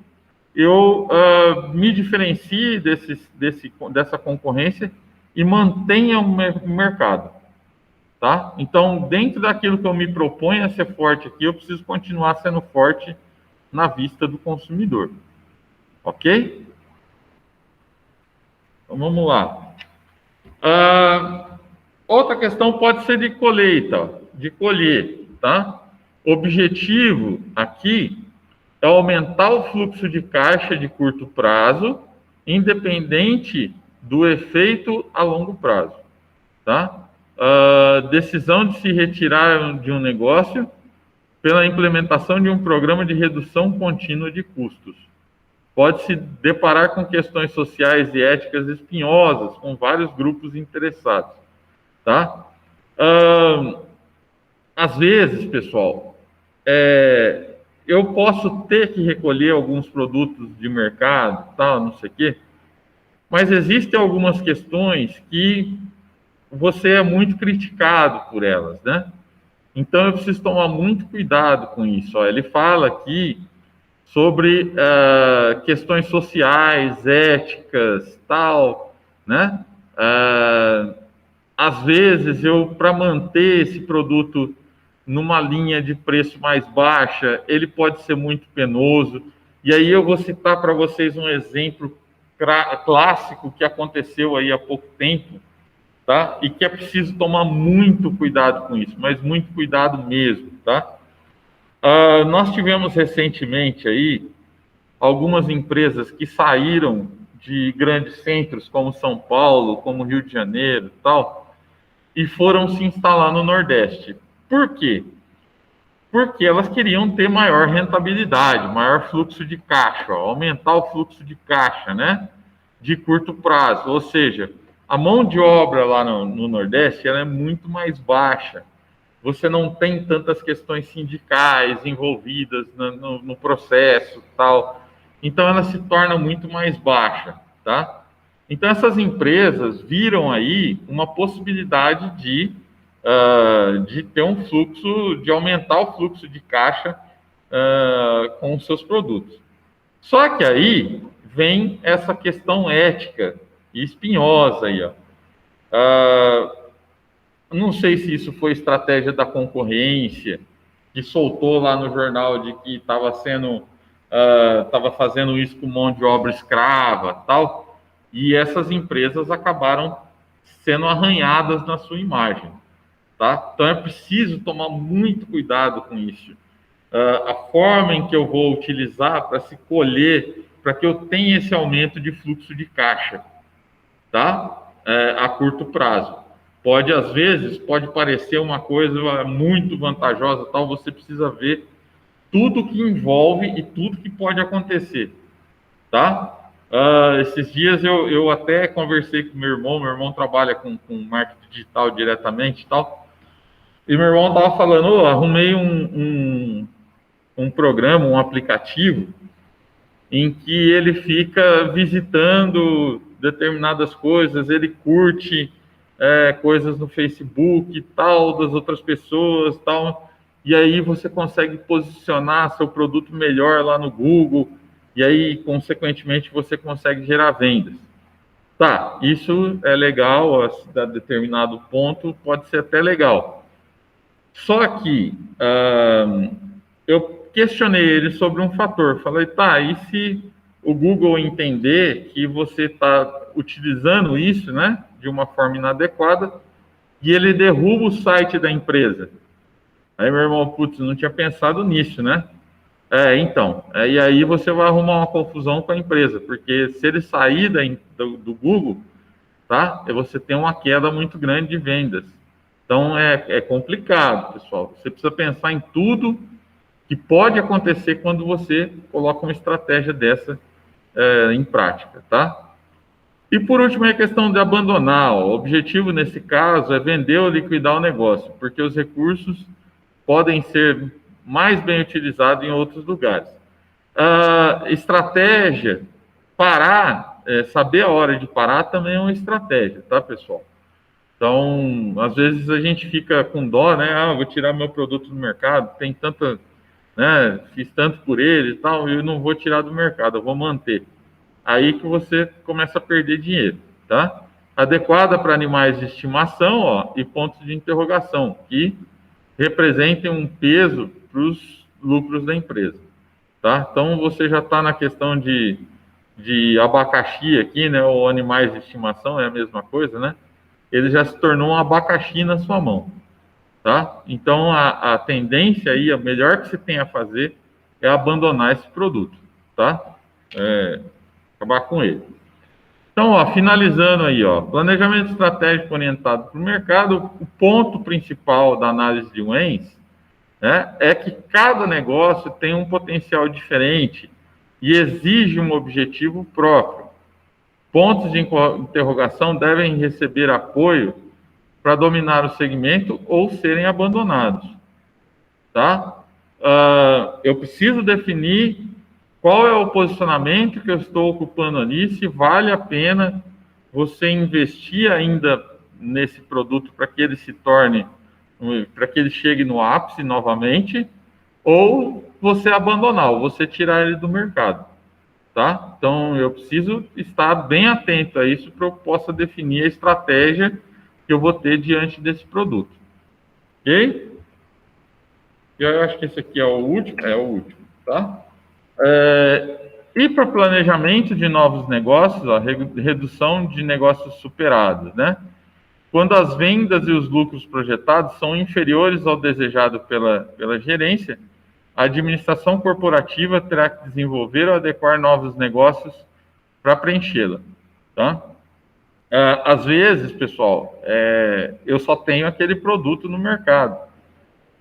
me diferencie dessa concorrência e mantenha o mercado, tá? Então, dentro daquilo que eu me proponho a ser forte aqui, eu preciso continuar sendo forte na vista do consumidor, ok? Então, vamos lá. Outra questão pode ser de colheita, de colher, tá? O objetivo aqui é aumentar o fluxo de caixa de curto prazo, independente do efeito a longo prazo, tá? Decisão de se retirar de um negócio pela implementação de um programa de redução contínua de custos. Pode se deparar com questões sociais e éticas espinhosas, com vários grupos interessados, tá? Às vezes, pessoal, eu posso ter que recolher alguns produtos de mercado, tal, não sei o quê, mas existem algumas questões que você é muito criticado por elas, né? Então, eu preciso tomar muito cuidado com isso. Ó. Ele fala aqui sobre questões sociais, éticas, tal, né? Às vezes, para manter esse produto numa linha de preço mais baixa, ele pode ser muito penoso. E aí eu vou citar para vocês um exemplo clássico que aconteceu aí há pouco tempo, tá? E que é preciso tomar muito cuidado com isso, mas muito cuidado mesmo, tá? Nós tivemos recentemente aí algumas empresas que saíram de grandes centros como São Paulo, como Rio de Janeiro e tal, e foram se instalar no Nordeste. Por quê? Porque elas queriam ter maior rentabilidade, maior fluxo de caixa, ó, aumentar o fluxo de caixa, né? De curto prazo. Ou seja, a mão de obra lá no Nordeste ela é muito mais baixa. Você não tem tantas questões sindicais envolvidas no processo, tal. Então, ela se torna muito mais baixa, tá? Então, essas empresas viram aí uma possibilidade de ter um fluxo, de aumentar o fluxo de caixa com os seus produtos. Só que aí vem essa questão ética e espinhosa aí, ó. Não sei se isso foi estratégia da concorrência, que soltou lá no jornal de que estava fazendo isso com mão de obra escrava, tal, e essas empresas acabaram sendo arranhadas na sua imagem. Tá? Então é preciso tomar muito cuidado com isso. A forma em que eu vou utilizar para se colher, para que eu tenha esse aumento de fluxo de caixa, tá? A curto prazo. Às vezes, pode parecer uma coisa muito vantajosa, tal, você precisa ver tudo que envolve e tudo que pode acontecer, tá? Esses dias eu até conversei com meu irmão trabalha com marketing digital diretamente e tal, e meu irmão estava falando, arrumei um programa, um aplicativo, em que ele fica visitando determinadas coisas, ele curte coisas no Facebook e tal, das outras pessoas tal, e aí você consegue posicionar seu produto melhor lá no Google, e aí, consequentemente, você consegue gerar vendas. Tá, isso é legal, a determinado ponto pode ser até legal. Só que eu questionei ele sobre um fator. Falei, tá, e se o Google entender que você está utilizando isso, né, de uma forma inadequada, e ele derruba o site da empresa? Aí meu irmão, putz, não tinha pensado nisso, né? Então, e aí você vai arrumar uma confusão com a empresa, porque se ele sair do Google, tá? Você tem uma queda muito grande de vendas. Então é complicado, pessoal. Você precisa pensar em tudo que pode acontecer quando você coloca uma estratégia dessa em prática, tá? E por último, é a questão de abandonar. O objetivo nesse caso é vender ou liquidar o negócio, porque os recursos podem ser mais bem utilizados em outros lugares. Estratégia, parar, saber a hora de parar também é uma estratégia, tá, pessoal? Então, às vezes a gente fica com dó, né? Vou tirar meu produto do mercado, tem tanta, né? Fiz tanto por ele e tal, e eu não vou tirar do mercado, eu vou manter. Aí que você começa a perder dinheiro, tá? Adequada para animais de estimação, e pontos de interrogação, que representem um peso para os lucros da empresa, tá? Então, você já está na questão de abacaxi aqui, né? Ou animais de estimação, é a mesma coisa, né? Ele já se tornou um abacaxi na sua mão, tá? Então, a tendência aí, a melhor que você tem a fazer é abandonar esse produto, tá? Acabar com ele. Então, finalizando aí, planejamento estratégico orientado para o mercado, o ponto principal da análise de Wentz, né, é que cada negócio tem um potencial diferente e exige um objetivo próprio. Pontos de interrogação devem receber apoio para dominar o segmento ou serem abandonados, tá? Eu preciso definir qual é o posicionamento que eu estou ocupando ali, se vale a pena você investir ainda nesse produto para que ele se torne, para que ele chegue no ápice novamente, ou você abandonar, ou você tirar ele do mercado, tá? Então, eu preciso estar bem atento a isso para que eu possa definir a estratégia que eu vou ter diante desse produto, ok? Eu acho que esse aqui é o último, tá? E para o planejamento de novos negócios, redução de negócios superados, né? Quando as vendas e os lucros projetados são inferiores ao desejado pela gerência, a administração corporativa terá que desenvolver ou adequar novos negócios para preenchê-la, tá? Às vezes, pessoal, eu só tenho aquele produto no mercado,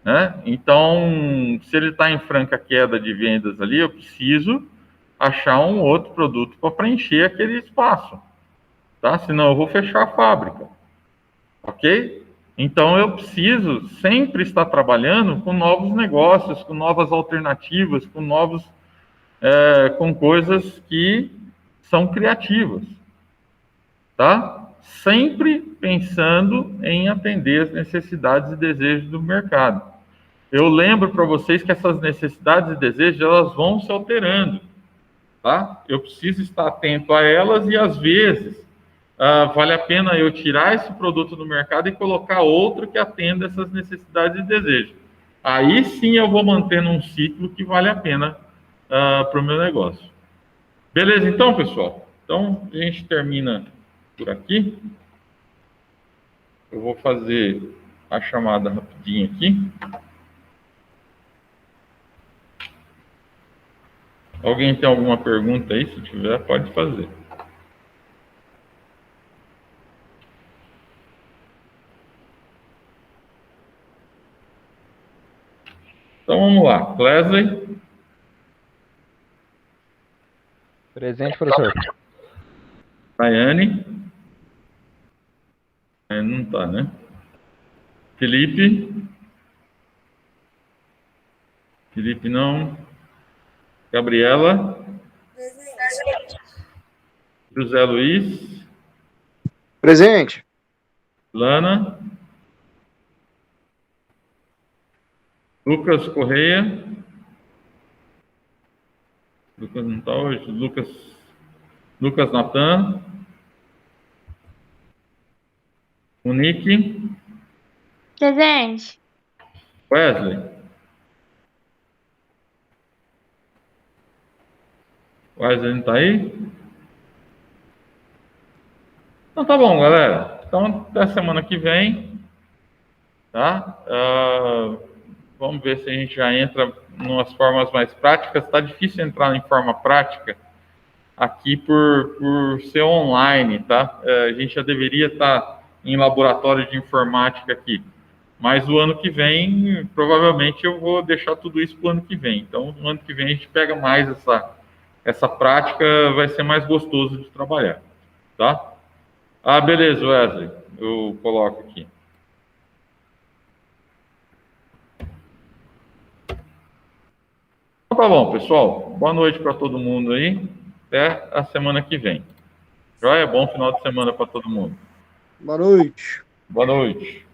né? Então, se ele está em franca queda de vendas ali, eu preciso achar um outro produto para preencher aquele espaço, tá? Senão eu vou fechar a fábrica, ok? Então eu preciso sempre estar trabalhando com novos negócios, com novas alternativas, com coisas que são criativas, tá? Sempre pensando em atender as necessidades e desejos do mercado. Eu lembro para vocês que essas necessidades e desejos elas vão se alterando, tá? Eu preciso estar atento a elas e às vezes vale a pena eu tirar esse produto do mercado e colocar outro que atenda essas necessidades e desejos. Aí sim eu vou manter num ciclo que vale a pena para o meu negócio. Beleza, então, pessoal? Então, a gente termina por aqui. Eu vou fazer a chamada rapidinho aqui. Alguém tem alguma pergunta aí? Se tiver, pode fazer. Então vamos lá. Clesley. Presente, professor. Daiane. Não tá, né? Felipe. Felipe não. Gabriela. José Luiz. Presente. Lana. Lucas Correia. Lucas não está hoje. Lucas Natan. Monique. Presente. Wesley. Wesley não está aí? Então tá bom, galera. Então, até semana que vem, tá? Vamos ver se a gente já entra em umas formas mais práticas. Está difícil entrar em forma prática aqui por ser online, tá? A gente já deveria estar em laboratório de informática aqui. Mas o ano que vem, provavelmente eu vou deixar tudo isso para o ano que vem. Então, no ano que vem a gente pega mais essa prática, vai ser mais gostoso de trabalhar, tá? Beleza, Wesley. Eu coloco aqui. Então tá bom, pessoal. Boa noite para todo mundo aí. Até a semana que vem. Joia? Bom final de semana para todo mundo. Boa noite. Boa noite.